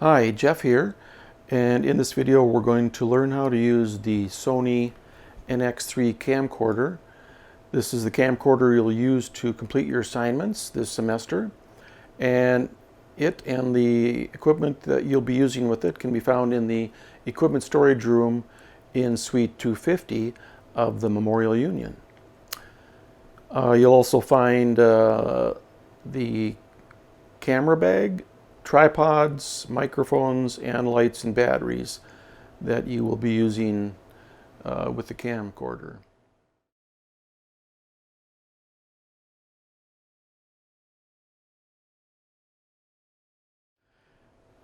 Hi, Jeff here, and in this video we're going to learn how to use the SONY NX3 camcorder. This is the camcorder you'll use to complete your assignments this semester, and it and the equipment that you'll be using with it can be found in the equipment storage room in Suite 250 of the Memorial Union. You'll also find the camera bag, tripods, microphones, and lights and batteries that you will be using with the camcorder.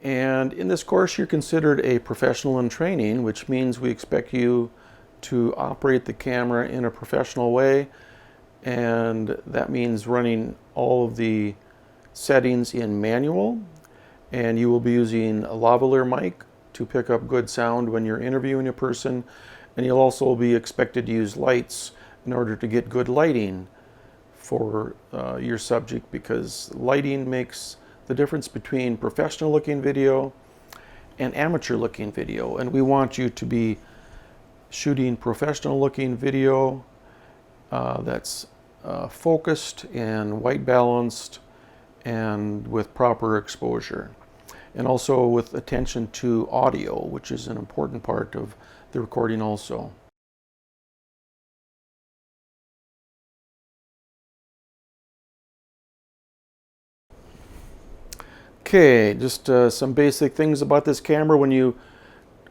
And in this course you're considered a professional in training, which means we expect you to operate the camera in a professional way, and that means running all of the settings in manual. And you will be using a lavalier mic to pick up good sound when you're interviewing a person, and you'll also be expected to use lights in order to get good lighting for your subject, because lighting makes the difference between professional looking video and amateur looking video, and we want you to be shooting professional looking video that's focused and white balanced and with proper exposure, and also with attention to audio, which is an important part of the recording also. Okay, just some basic things about this camera. When you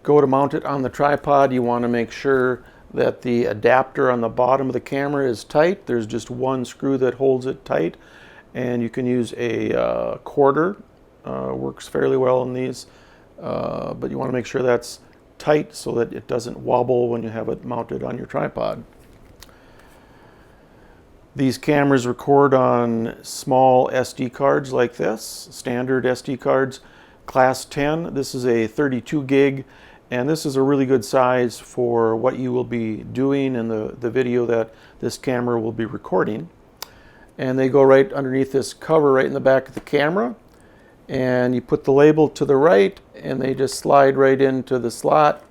go to mount it on the tripod, you want to make sure that the adapter on the bottom of the camera is tight. There's just one screw that holds it tight, and you can use a quarter. Works fairly well in these, but you want to make sure that's tight so that it doesn't wobble when you have it mounted on your tripod. These cameras record on small SD cards like this, standard SD cards, class 10. This is a 32 gig, and this is a really good size for what you will be doing in the video that this camera will be recording. And they go right underneath this cover right in the back of the camera, and you put the label to the right and they just slide right into the slot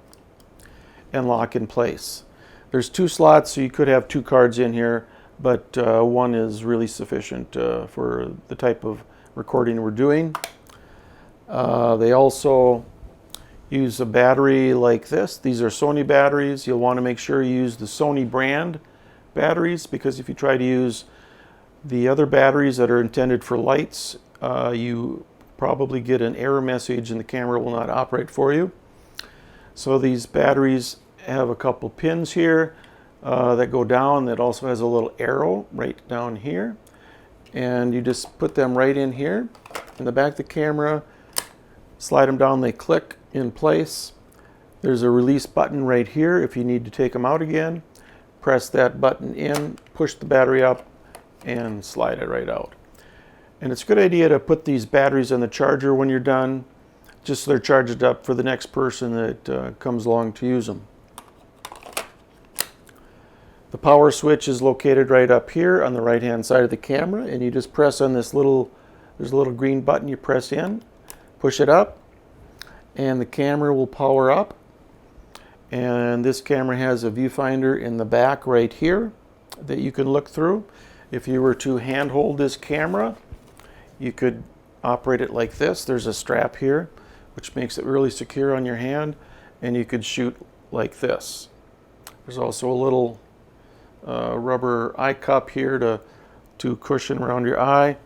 and lock in place. There's two slots, so you could have two cards in here, but one is really sufficient for the type of recording we're doing. They also use a battery like this. These are Sony batteries. You'll want to make sure you use the Sony brand batteries, because if you try to use the other batteries that are intended for lights, you probably get an error message and the camera will not operate for you. So these batteries have a couple pins here that go down, that also has a little arrow right down here, and you just put them right in here in the back of the camera, slide them down, they click in place. There's a release button right here if you need to take them out again. Press that button in, push the battery up, and slide it right out. And it's a good idea to put these batteries on the charger when you're done, just so they're charged up for the next person that comes along to use them. The power switch is located right up here on the right hand side of the camera, and you just press on this little, there's a little green button you press in, push it up, and the camera will power up. And this camera has a viewfinder in the back right here that you can look through. If you were to hand hold this camera, you could operate it like this. There's a strap here which makes it really secure on your hand, and you could shoot like this. There's also a little rubber eye cup here to cushion around your eye.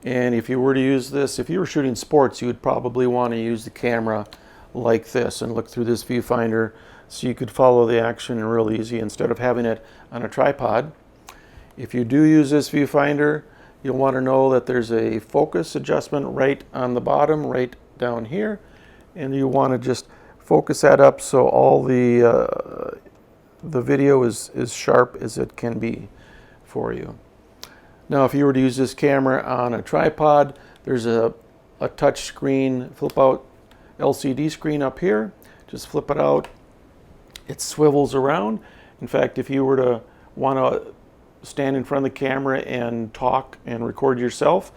And if you were to use this, if you were shooting sports, you would probably want to use the camera like this and look through this viewfinder so you could follow the action real easy instead of having it on a tripod. If you do use this viewfinder, you'll want to know that there's a focus adjustment right on the bottom, right down here, and you want to just focus that up so all the video is as sharp as it can be for you. Now, if you were to use this camera on a tripod, there's a touch screen flip out LCD screen up here. Just flip it out, it swivels around. In fact, if you were to want to stand in front of the camera and talk and record yourself,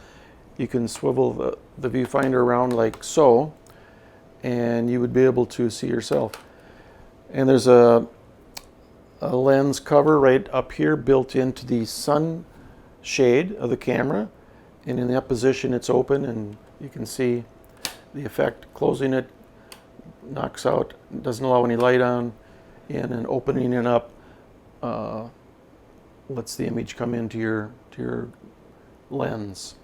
you can swivel the viewfinder around like so, and you would be able to see yourself. And there's a lens cover right up here built into the sun shade of the camera, and in that position it's open, and you can see the effect. Closing it knocks out, doesn't allow any light on in, and opening it up lets the image come into your lens.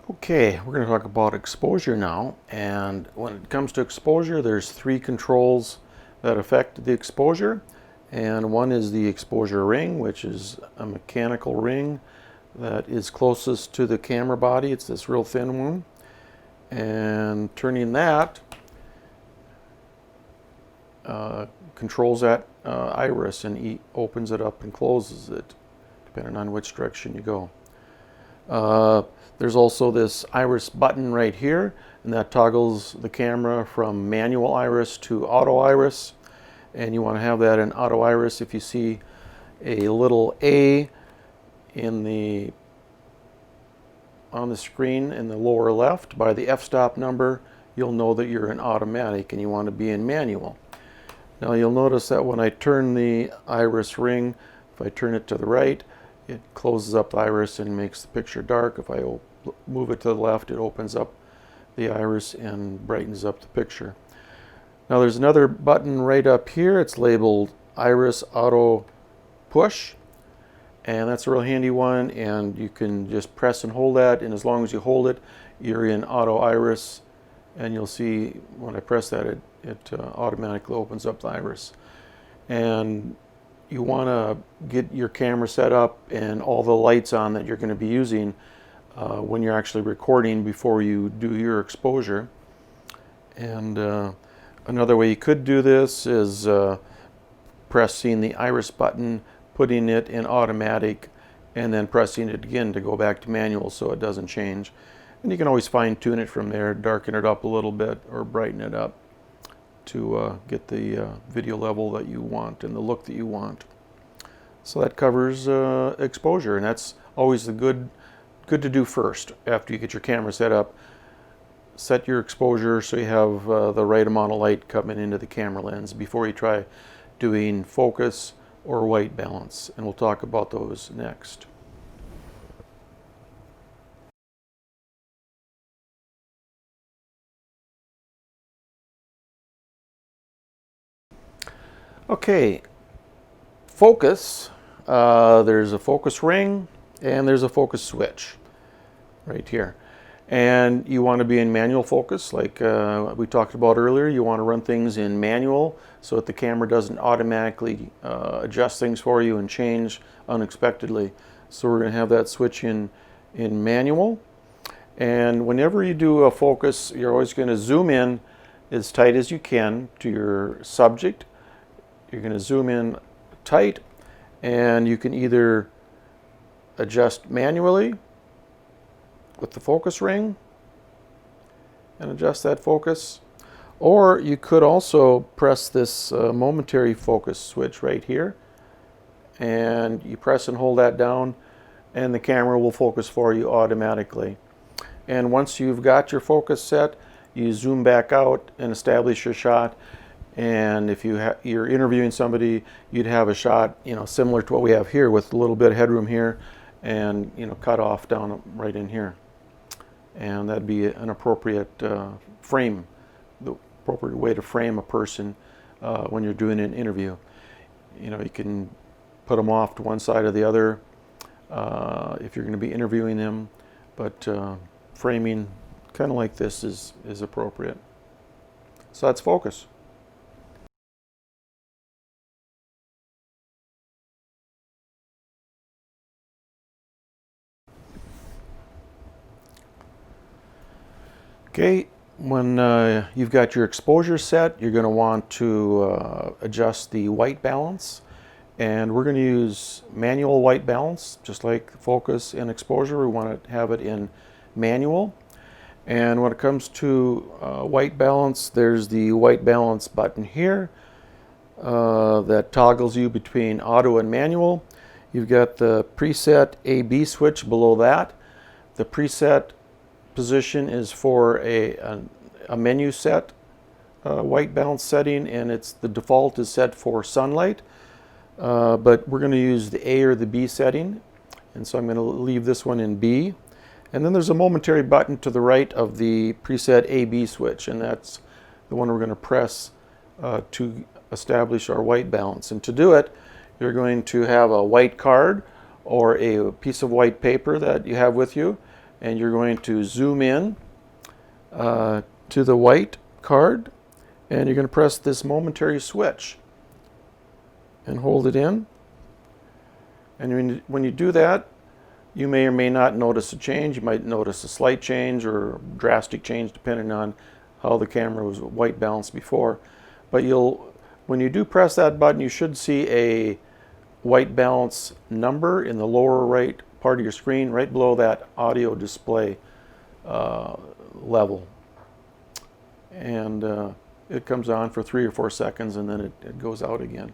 Okay, we're going to talk about exposure now, and when it comes to exposure, there's three controls that affect the exposure, and one is the exposure ring, which is a mechanical ring that is closest to the camera body. It's this real thin one, and turning that controls that iris and opens it up and closes it, depending on which direction you go. There's also this iris button right here, and that toggles the camera from manual iris to auto iris. And you want to have that in auto iris. If you see a little A on the screen in the lower left by the f-stop number, you'll know that you're in automatic and you want to be in manual. Now you'll notice that when I turn the iris ring, if I turn it to the right, it closes up the iris and makes the picture dark. If I move it to the left, it opens up the iris and brightens up the picture. Now there's another button right up here. It's labeled Iris Auto Push, and that's a real handy one, and you can just press and hold that, and as long as you hold it, you're in auto iris, and you'll see when I press that, it automatically opens up the iris. And you want to get your camera set up and all the lights on that you're going to be using when you're actually recording before you do your exposure. And another way you could do this is pressing the iris button, putting it in automatic, and then pressing it again to go back to manual so it doesn't change. And you can always fine-tune it from there, darken it up a little bit or brighten it up to get the video level that you want and the look that you want. So that covers exposure, and that's always the good to do first after you get your camera set up. Set your exposure so you have the right amount of light coming into the camera lens before you try doing focus or white balance, and we'll talk about those next. Okay, focus. There's a focus ring and there's a focus switch right here. And you want to be in manual focus like we talked about earlier. You want to run things in manual so that the camera doesn't automatically adjust things for you and change unexpectedly. So we're going to have that switch in manual. And whenever you do a focus, you're always going to zoom in as tight as you can to your subject. You're going to zoom in tight, and you can either adjust manually with the focus ring and adjust that focus, or you could also press this momentary focus switch right here, and you press and hold that down and the camera will focus for you automatically. And once you've got your focus set, you zoom back out and establish your shot. And if you're interviewing somebody, you'd have a shot, similar to what we have here with a little bit of headroom here, and cut off down right in here. And that'd be an appropriate frame, the appropriate way to frame a person when you're doing an interview. You can put them off to one side or the other if you're going to be interviewing them, but framing kind of like this is appropriate. So that's focus. Okay, when you've got your exposure set, you're going to want to adjust the white balance. And we're going to use manual white balance, just like focus and exposure. We want to have it in manual. And when it comes to white balance, there's the white balance button here. that toggles you between auto and manual. You've got the preset A/B switch below that. The preset position is for a menu set white balance setting, and the default is set for sunlight. But we're going to use the A or the B setting, and so I'm going to leave this one in B. And then there's a momentary button to the right of the preset A/B switch, and that's the one we're going to press to establish our white balance. And to do it, you're going to have a white card or a piece of white paper that you have with you, and you're going to zoom in to the white card, and you're going to press this momentary switch and hold it in. And when you do that, you may or may not notice a change. You might notice a slight change or drastic change depending on how the camera was white balanced before. But when you do press that button, you should see a white balance number in the lower right part of your screen, right below that audio display level. And it comes on for 3 or 4 seconds, and then it goes out again.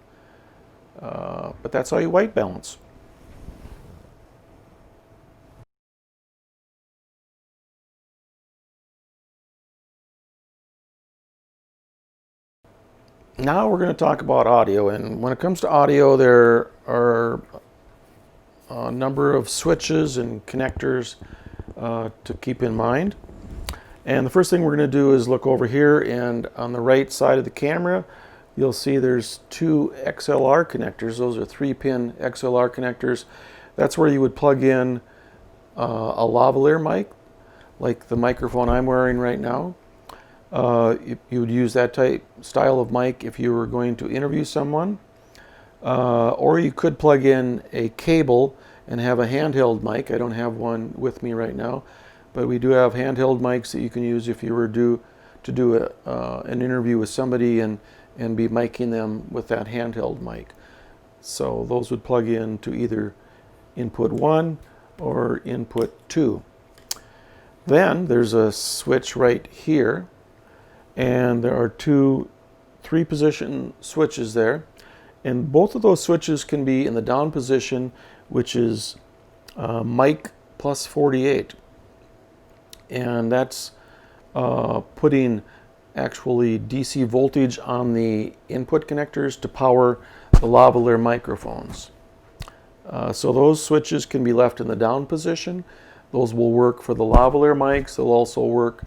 But that's how you white balance. Now we're going to talk about audio, and when it comes to audio, there are a number of switches and connectors to keep in mind. And the first thing we're going to do is look over here, and on the right side of the camera you'll see there's 2 XLR connectors. Those are 3-pin XLR connectors. That's where you would plug in a lavalier mic, like the microphone I'm wearing right now. You would use that style of mic if you were going to interview someone. Or you could plug in a cable and have a handheld mic. I don't have one with me right now, but we do have handheld mics that you can use if you were to do an interview with somebody and be miking them with that handheld mic. So those would plug in to either input 1 or input 2. Then there's a switch right here, and there are 2 3-position switches there, and both of those switches can be in the down position, which is mic plus 48, and that's putting actually DC voltage on the input connectors to power the lavalier microphones. So those switches can be left in the down position. Those will work for the lavalier mics. They'll also work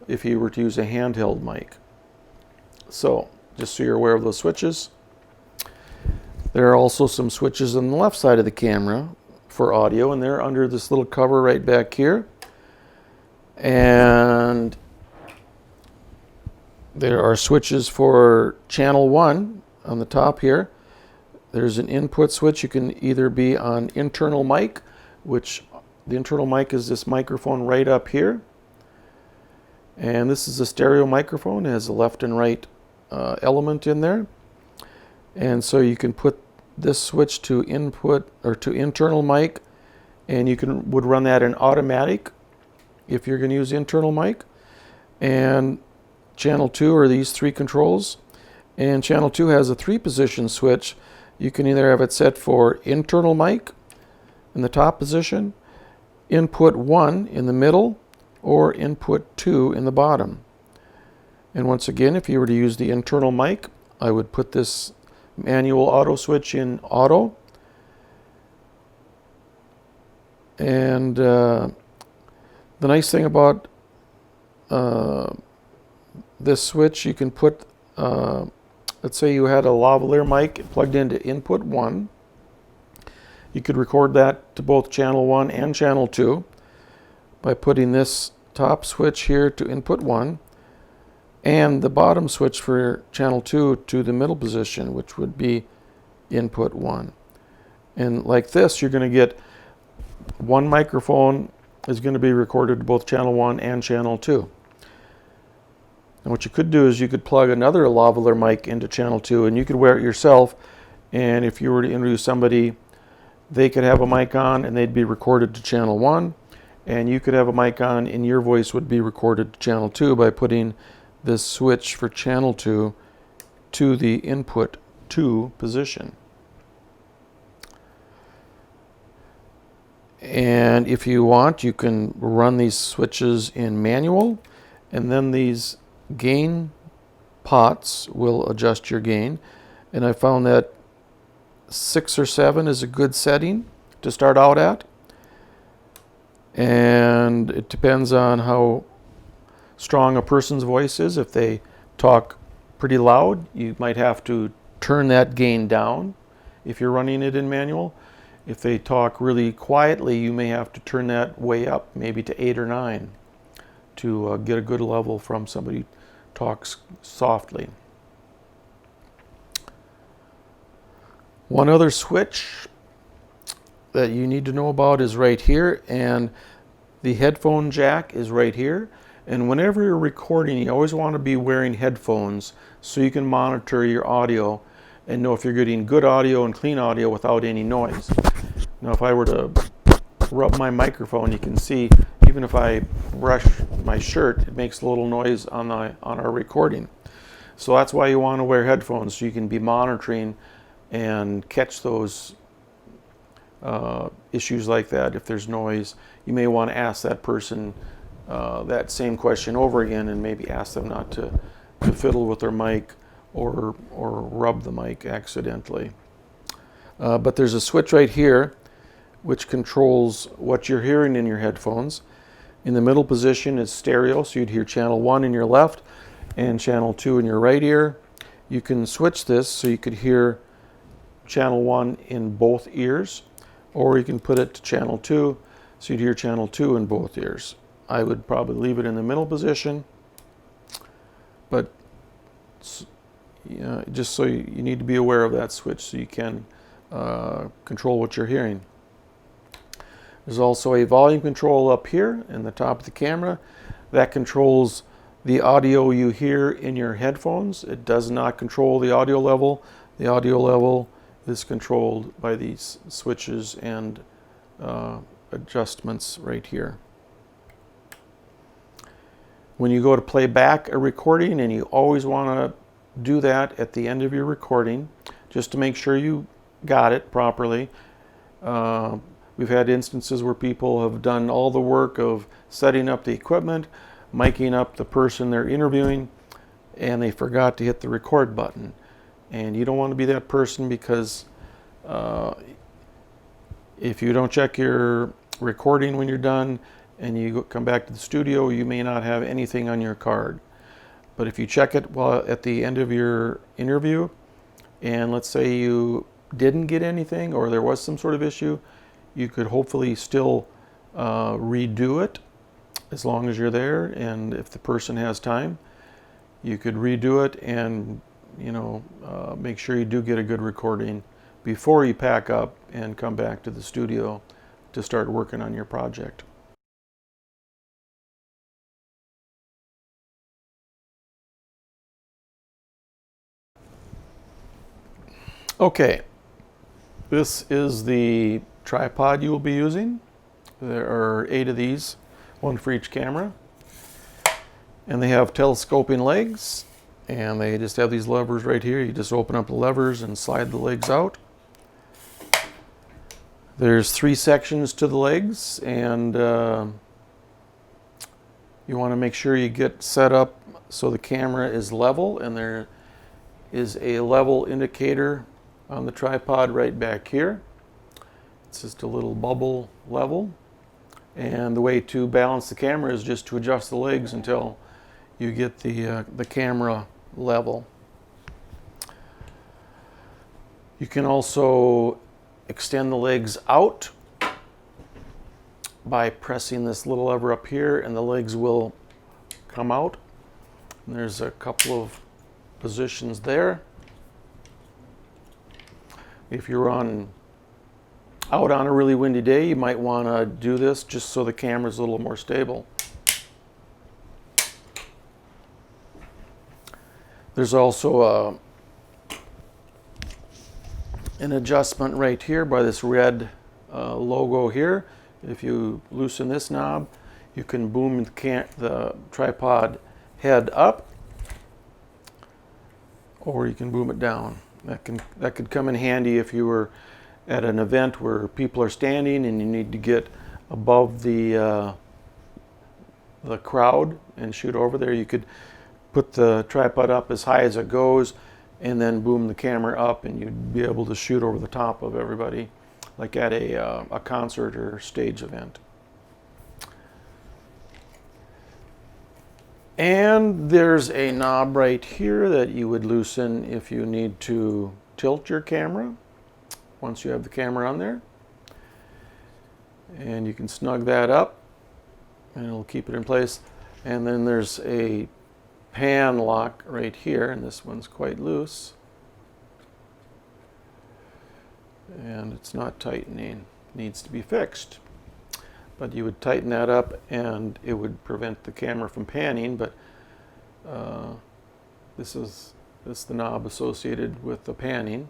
if you were to use a handheld mic. So just so you're aware of those switches. There are also some switches on the left side of the camera for audio, and they're under this little cover right back here. And there are switches for channel 1 on the top here. There's an input switch. You can either be on internal mic, which the internal mic is this microphone right up here. And this is a stereo microphone. It has a left and right element in there. And so you can put this switch to input or to internal mic, and you would run that in automatic if you're going to use internal mic. And channel 2 are these 3 controls, and channel 2 has a 3-position switch. You can either have it set for internal mic in the top position, input 1 in the middle, or input 2 in the bottom. And once again, if you were to use the internal mic, I would put this manual auto switch in auto. And the nice thing about this switch, you can put, let's say you had a lavalier mic plugged into input 1. You could record that to both channel 1 and channel 2 by putting this top switch here to input 1 and the bottom switch for channel 2 to the middle position, which would be input 1. And like this, you're going to get one microphone is going to be recorded to both channel 1 and channel 2. And what you could do is you could plug another lavalier mic into channel 2, and you could wear it yourself, and if you were to interview somebody, they could have a mic on and they'd be recorded to channel 1, and you could have a mic on and your voice would be recorded to channel 2 by putting this switch for channel 2 to the input 2 position. And if you want, you can run these switches in manual, and then these gain pots will adjust your gain. And I found that 6 or 7 is a good setting to start out at. And it depends on how strong a person's voice is. If they talk pretty loud, you might have to turn that gain down if you're running it in manual. If they talk really quietly, you may have to turn that way up, maybe to 8 or 9, to get a good level from somebody who talks softly. One other switch that you need to know about is right here, and the headphone jack is right here. And whenever you're recording, you always want to be wearing headphones so you can monitor your audio and know if you're getting good audio and clean audio without any noise. Now, if I were to rub my microphone, you can see even if I brush my shirt, it makes a little noise on our recording. So that's why you want to wear headphones, so you can be monitoring and catch those issues like that. If there's noise, you may want to ask that person that same question over again, and maybe ask them not to fiddle with their mic or rub the mic accidentally. But there's a switch right here which controls what you're hearing in your headphones. In the middle position is stereo, so you'd hear channel 1 in your left and channel 2 in your right ear. You can switch this so you could hear channel 1 in both ears, or you can put it to channel 2 so you'd hear channel 2 in both ears. I would probably leave it in the middle position, but just so you need to be aware of that switch so you can control what you're hearing. There's also a volume control up here in the top of the camera that controls the audio you hear in your headphones. It does not control the audio level. The audio level is controlled by these switches and adjustments right here. When you go to play back a recording, and you always want to do that at the end of your recording, just to make sure you got it properly. We've had instances where people have done all the work of setting up the equipment, miking up the person they're interviewing, and they forgot to hit the record button. And you don't want to be that person, because if you don't check your recording when you're done and you come back to the studio, you may not have anything on your card. But if you check it at the end of your interview, and let's say you didn't get anything or there was some sort of issue, you could hopefully still redo it as long as you're there. And if the person has time, you could redo it and make sure you do get a good recording before you pack up and come back to the studio to start working on your project. Okay, this is the tripod you will be using. There are 8 of these, 1 for each camera. And they have telescoping legs, and they just have these levers right here. You just open up the levers and slide the legs out. There's 3 sections to the legs, and you want to make sure you get set up so the camera is level, and there is a level indicator on the tripod right back here. It's just a little bubble level, and the way to balance the camera is just to adjust the legs until you get the camera level. You can also extend the legs out by pressing this little lever up here, and the legs will come out. And there's a couple of positions there. If you're out on a really windy day, you might want to do this just so the camera's a little more stable. There's also an adjustment right here by this red logo here. If you loosen this knob, you can boom the tripod head up, or you can boom it down. That could come in handy if you were at an event where people are standing and you need to get above the crowd and shoot over there. You could put the tripod up as high as it goes and then boom the camera up, and you'd be able to shoot over the top of everybody, like at a concert or stage event. And there's a knob right here that you would loosen if you need to tilt your camera once you have the camera on there. And you can snug that up and it'll keep it in place. And then there's a pan lock right here, and this one's quite loose. And it's not tightening, needs to be fixed. But you would tighten that up and it would prevent the camera from panning, but this is the knob associated with the panning.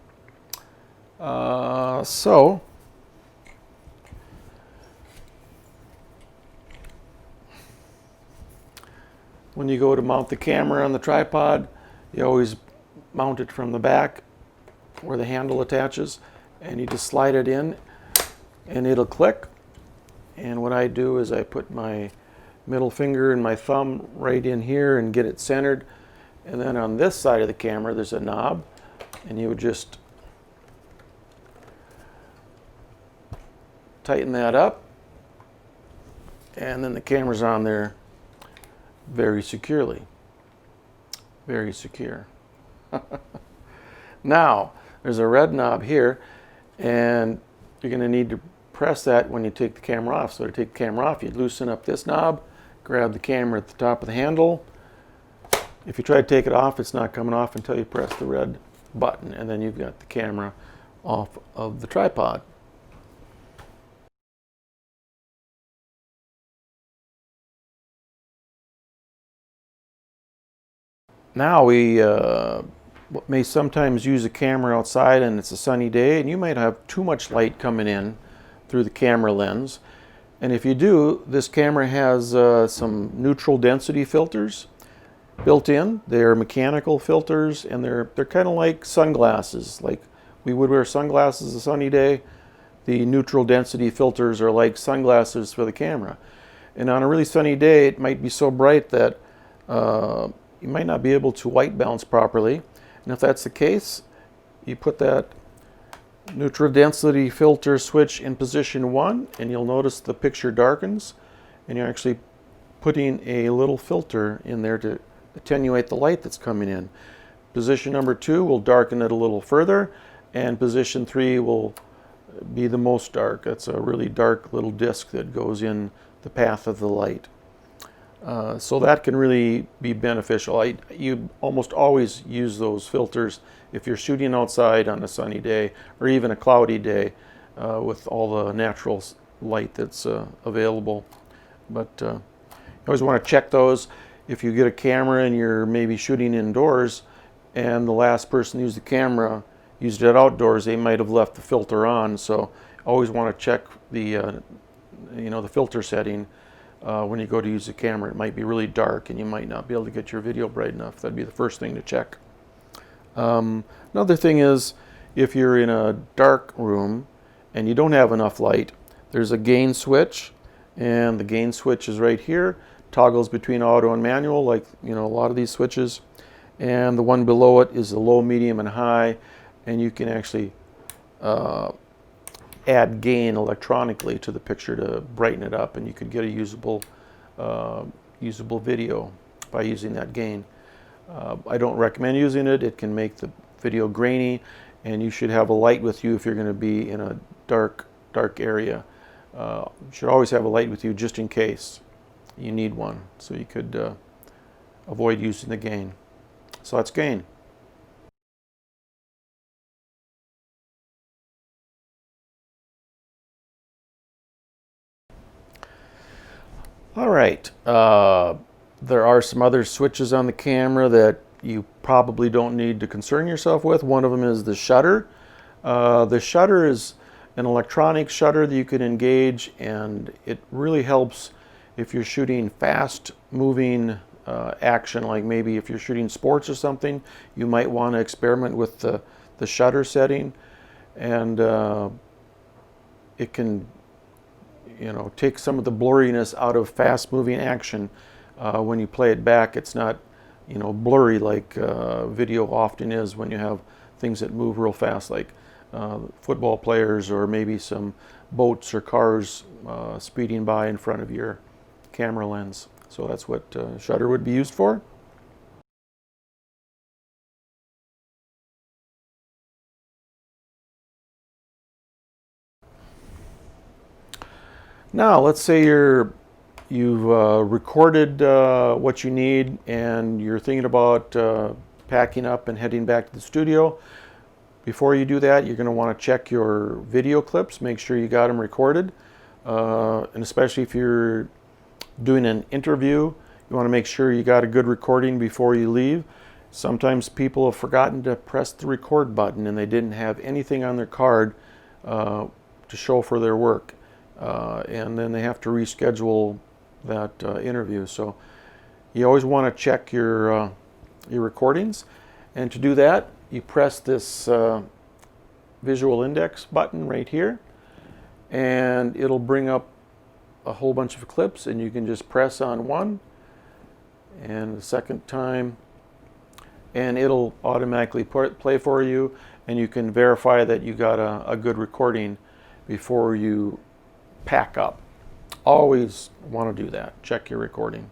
So when you go to mount the camera on the tripod, you always mount it from the back where the handle attaches, and you just slide it in and it'll click. And what I do is I put my middle finger and my thumb right in here and get it centered. And then on this side of the camera, there's a knob, and you would just tighten that up. And then the camera's on there very securely. Very secure. Now, there's a red knob here, and you're going to need to press that when you take the camera off. So to take the camera off, you loosen up this knob, grab the camera at the top of the handle. If you try to take it off, it's not coming off until you press the red button, and then you've got the camera off of the tripod. Now we may sometimes use a camera outside and it's a sunny day, and you might have too much light coming in through the camera lens. And if you do, this camera has some neutral density filters built in. They're mechanical filters, and they're kind of like sunglasses. Like we would wear sunglasses a sunny day, the neutral density filters are like sunglasses for the camera. And on a really sunny day, it might be so bright that you might not be able to white balance properly. And if that's the case, you put that neutral density filter switch in position 1, and you'll notice the picture darkens, and you're actually putting a little filter in there to attenuate the light that's coming in. Position number 2 will darken it a little further, and position 3 will be the most dark. That's a really dark little disc that goes in the path of the light. So that can really be beneficial. You almost always use those filters if you're shooting outside on a sunny day or even a cloudy day with all the natural light that's available. But you always want to check those. If you get a camera and you're maybe shooting indoors and the last person who used the camera used it outdoors, they might have left the filter on. So always want to check the the filter setting. When you go to use the camera, it might be really dark and you might not be able to get your video bright enough. That'd be the first thing to check. Another thing is, if you're in a dark room and you don't have enough light, there's a gain switch, and the gain switch is right here. Toggles between auto and manual, like a lot of these switches. And the one below it is the low, medium, and high, and you can actually add gain electronically to the picture to brighten it up, and you could get a usable video by using that gain. I don't recommend using it. It can make the video grainy, and you should have a light with you if you're going to be in a dark area. You should always have a light with you just in case you need one, so you could avoid using the gain. So that's gain. All right, there are some other switches on the camera that you probably don't need to concern yourself with. One of them is the shutter. The shutter is an electronic shutter that you can engage, and it really helps if you're shooting fast moving action, like maybe if you're shooting sports or something. You might want to experiment with the the shutter setting, and it can, you know, take some of the blurriness out of fast-moving action. When you play it back, it's not, you know, blurry like video often is when you have things that move real fast, like football players or maybe some boats or cars speeding by in front of your camera lens. So that's what shutter would be used for. Now let's say you've recorded what you need and you're thinking about packing up and heading back to the studio. Before you do that, you're going to want to check your video clips, make sure you got them recorded, and especially if you're doing an interview, you want to make sure you got a good recording before you leave. Sometimes people have forgotten to press the record button and they didn't have anything on their card to show for their work, and then they have to reschedule that interview. So you always want to check your recordings, and to do that you press this visual index button right here, and it'll bring up a whole bunch of clips, and you can just press on one and the second time and it'll automatically play for you, and you can verify that you got a good recording before you pack up. Always want to do that. Check your recording.